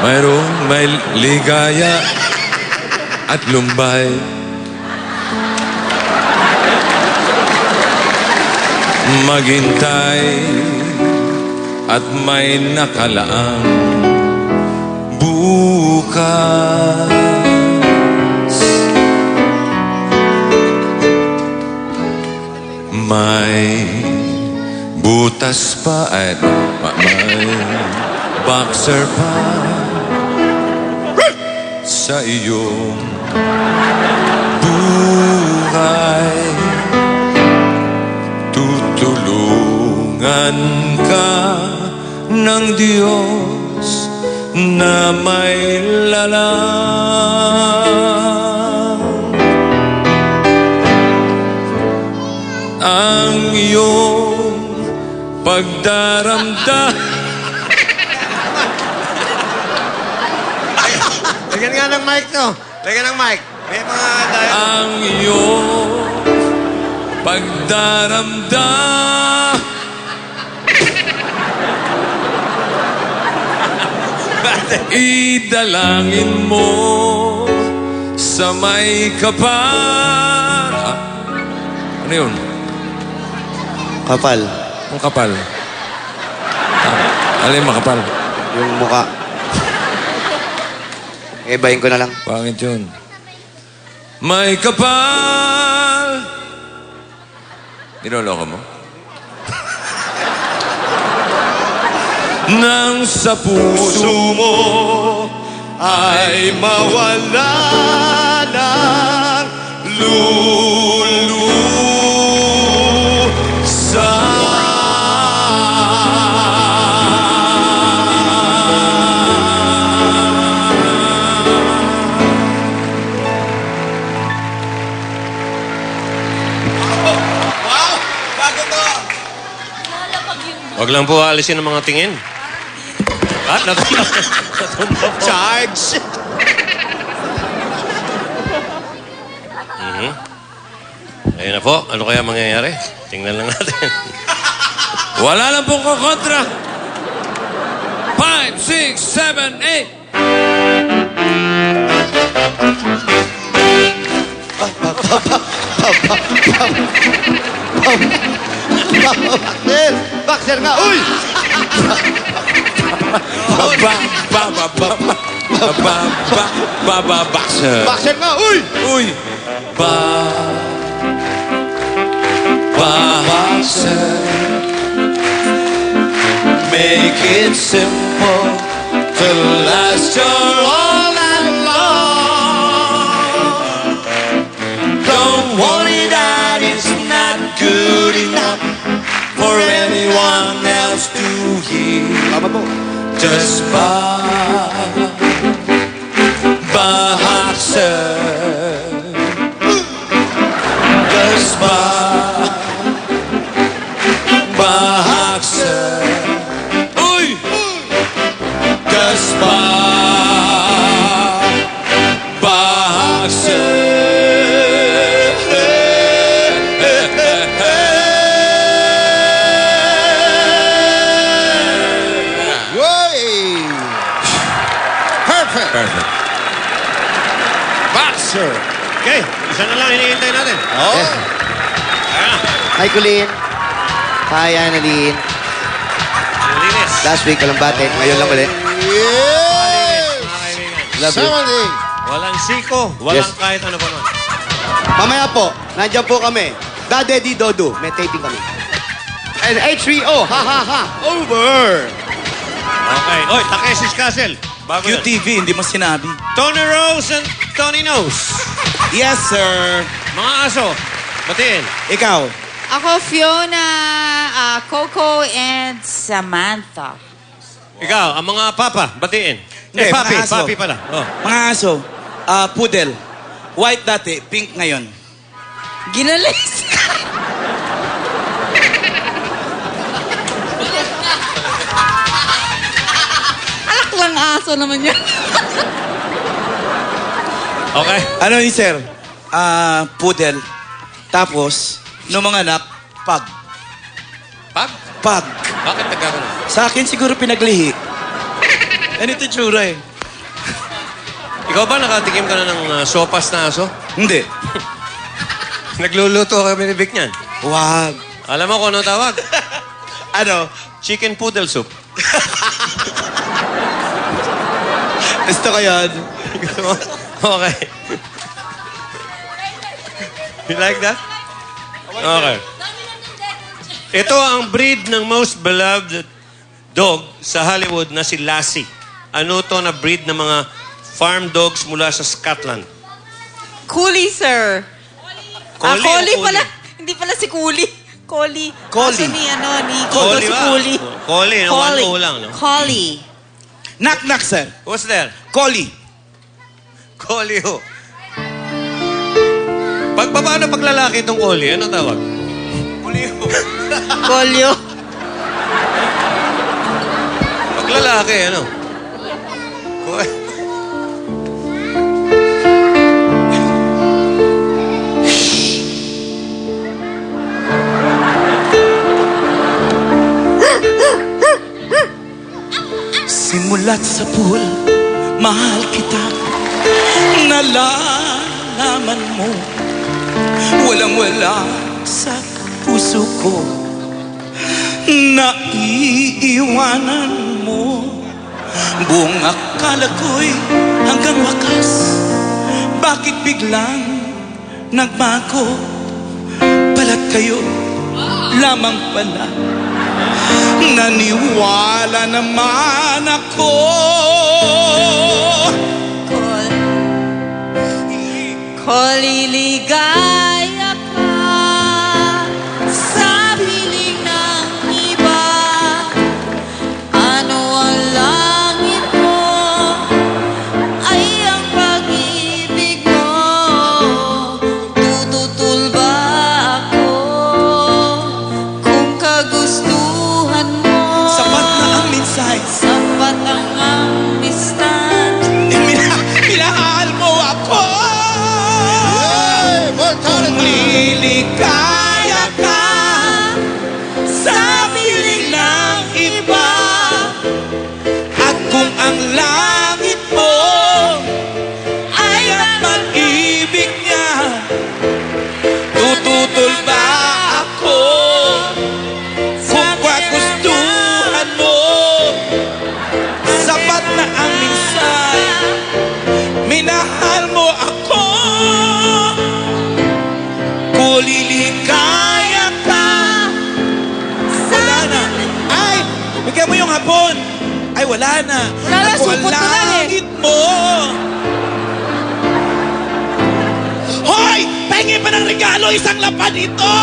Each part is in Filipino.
Mayroong may ligaya at lumbay. Maghintay at may nakalaang bukas. May butas pa at may boxer pa sa iyong buhay. Tutulungan ka ng Diyos na may lalang. Ang iyong pagdaramdam. Lagyan nga ng mic to. Lagyan ng mic. May mga dahil. Ang iyong pagdaramdam. Idalangin mo sa may kapal. Ano yun? Kapal. Ang kapal. Alin makapal? Yung muka. Ibahin ko na lang. Pangit yun. May kapal. Niloloko mo? Nang sa puso mo ay mawala ng Wag lang po alisin ang mga tingin. At natumba po. Charge! Ayun na po. Ano kaya mangyayari? Tingnan lang natin. Wala lang pong kukontra. 5, 6, 7, 8. Boxer nga! Uy! Boxer. Boxer nga! Uy! Uy! Boxer. Make it simple to last your all night long. Don't worry that it's not good enough for anyone else to hear. Tama po. Just boxer. Just boxer. Uy! Just Uy! Perfect! Perfect. Boxer! Okay. Isa na lang hinihintay natin. Oh! Hi, Colleen. Hi, Annalyn. Linis. Last week, walang bate. Ngayon lang ulit. Love you. Walang siko. Walang Yes. kahit ano pa man. Mamaya po, nandiyan po kami. Dade Di Dodo. May taping kami. And H3O. Ha, ha, ha. Over! Okay. Oy, Takeshi's Castle. Bago yan. QTV, hindi mo sinabi. Tony Rose and Tony Nose. Yes, sir. Mga aso. Batiin. Ikaw. Ako, Fiona, Coco, and Samantha. Ikaw, ang mga papa. Batiin. Hindi, Papi. mga aso. Papi pala. Oh. Mga aso. Poodle. White dati, pink ngayon. Ginalis. Alak lang aso naman yan. Okay. Ano yun, sir? Poodle. Tapos, nung mga anak, pag. Pag? Pag. Bakit nagkakaroon? Sa akin siguro pinaglihi. Ganito tsura eh. Ikaw ba nakatikim ka na ng sopas na aso? Hindi. Nagluluto kami ni Vic niyan. Wag. Alam mo kung ano tawag? Ano? Chicken poodle soup. Gusto ko yun. Gusto mo? Okay. You like that? Okay. Ito ang breed ng most beloved dog sa Hollywood na si Lassie. Ano to na breed ng mga farm dogs mula sa Scotland? Collie, sir. Collie o Collie Collie? pala. Hindi pala si Collie. Collie. Collie. Aso ni Kiko Collie si ba? Collie. Collie, no? One O lang, no? Collie. Knock, sir. What's there? Collie. Collie ho. Paano pag lalaki itong collie? Ano tawag? Collie ho. Colio. Pag lalaki, ano? Simulat sa pool, mahal kita. Nalalaman mo, walang-wala sa puso ko. Naiiwanan mo, buong akala ko'y hanggang wakas. Bakit biglang nagbago? Balat kayo lamang pala. Naniwala naman ako. Collie, ligaya ka sa piling ng iba. Ano ang langit mo ay ang pag-ibig mo. Tututul ba ako kung kagustuhan mo? Sapat na ang mensahe. Sapat ang amistad. Minahal mo ako. Kung liligaya ka sa piling ng iba, at kung ang langit mo ay ang pag-ibig niya, tututol ba ako kung kagustuhan mo? Sapat na ang mensahe. Minahal mo ako. Kung liligaya ka. Wala na. Ay! Bigyan mo yung hapon. Ay, wala na. Wala na, At kung ang supot ko na eh. langit mo. Hoy! Pengi pa ng regalo, isang lapad ito!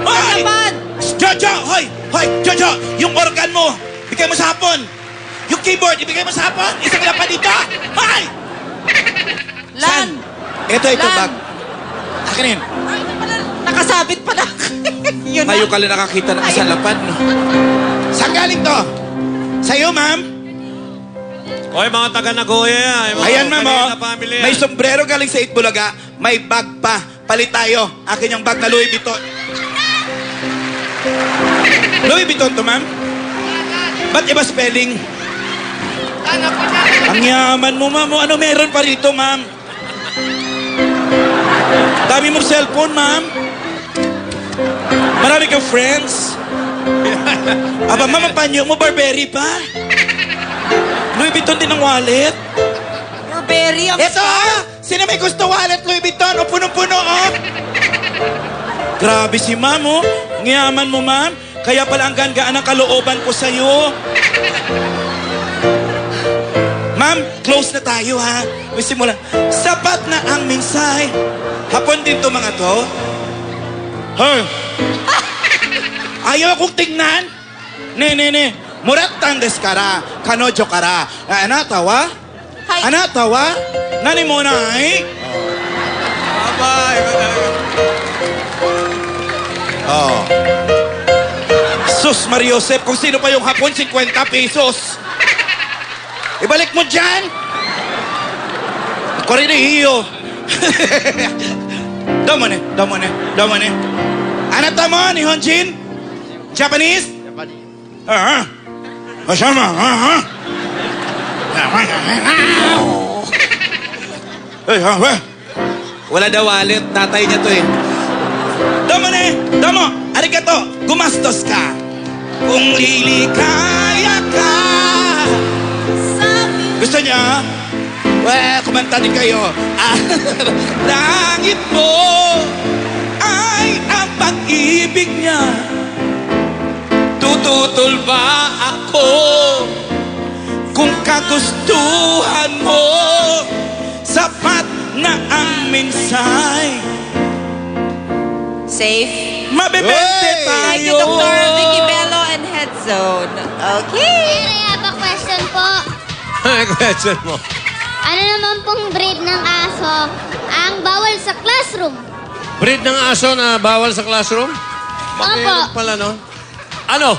Hoy! Lapad! Jojo! Hoy! Hoy! Jojo! Yung organ mo, bigay mo sa hapon. Yung keyboard, ibigay mo sa hapon. Isang lapad ito! Hoy! Lan! Ito, Lan. bag. Akin yun. Ay, nakasabit pa na. Yun Ngayon na. ka lang nakakita ng isang lapad, no? Saan galing to? Sa'yo, ma'am? Oy, mga taga Nagoya yan. Mga Ayan, ma'am, oh. Kanina family yan. May sombrero galing sa Itbulaga. May bag pa. Palit tayo. Akin yung bag na Louis Vuitton. Louis Vuitton to, ma'am? Ba't iba spelling? Ang yaman mo, ma'am. Ano meron pa rito, ma'am? Dami mong cellphone, ma'am. Marami kang friends. Aba, ma'am, ang panyo mo, Burberry pa. Louis Vuitton din ang wallet. Burberry ang Ito ah! Sino may gusto wallet Louis Vuitton? O punong-puno, oh! Grabe si ma'am, oh. Ngayaman mo, ma'am. Kaya pala ang gaan ang kalooban ko sa'yo. Ma'am, close na tayo, ha? May simula. Sapat na ang mensahe. Hapon din to mga to. Hoy! Ayaw akong tingnan. Ne. Muratang deskara. Kanojo kara. Anata wa? Hay. Anata wa? Nani mo na ay? Bye. Oh. Sus Mariosep, kung sino pa yung hapon, 50 pesos. Ibalik mo dyan. Korinihiyo. Domone. Anata mo, ni Honjin? Japanese? Japanese. Masama, Wala daw wallet. Tatay niya to eh. Damo ne! Damo! Arigato! Gumastos ka! Kung lilikaya ka! Gusto niya? Well, kumanta din kayo. Langit mo ay ang pag-ibig niya. Tututol ba ako kung kagustuhan mo? Sapat na ang minsay. Safe. Mabibente Hey! tayo. Thank you, Dr. Vicky Bello and Head Zone. Okay. Sir, I have a question po. Question mo. Ano naman pong breed ng aso ang bawal sa classroom? Breed ng aso na bawal sa classroom? Opo. Pala, no? Ano?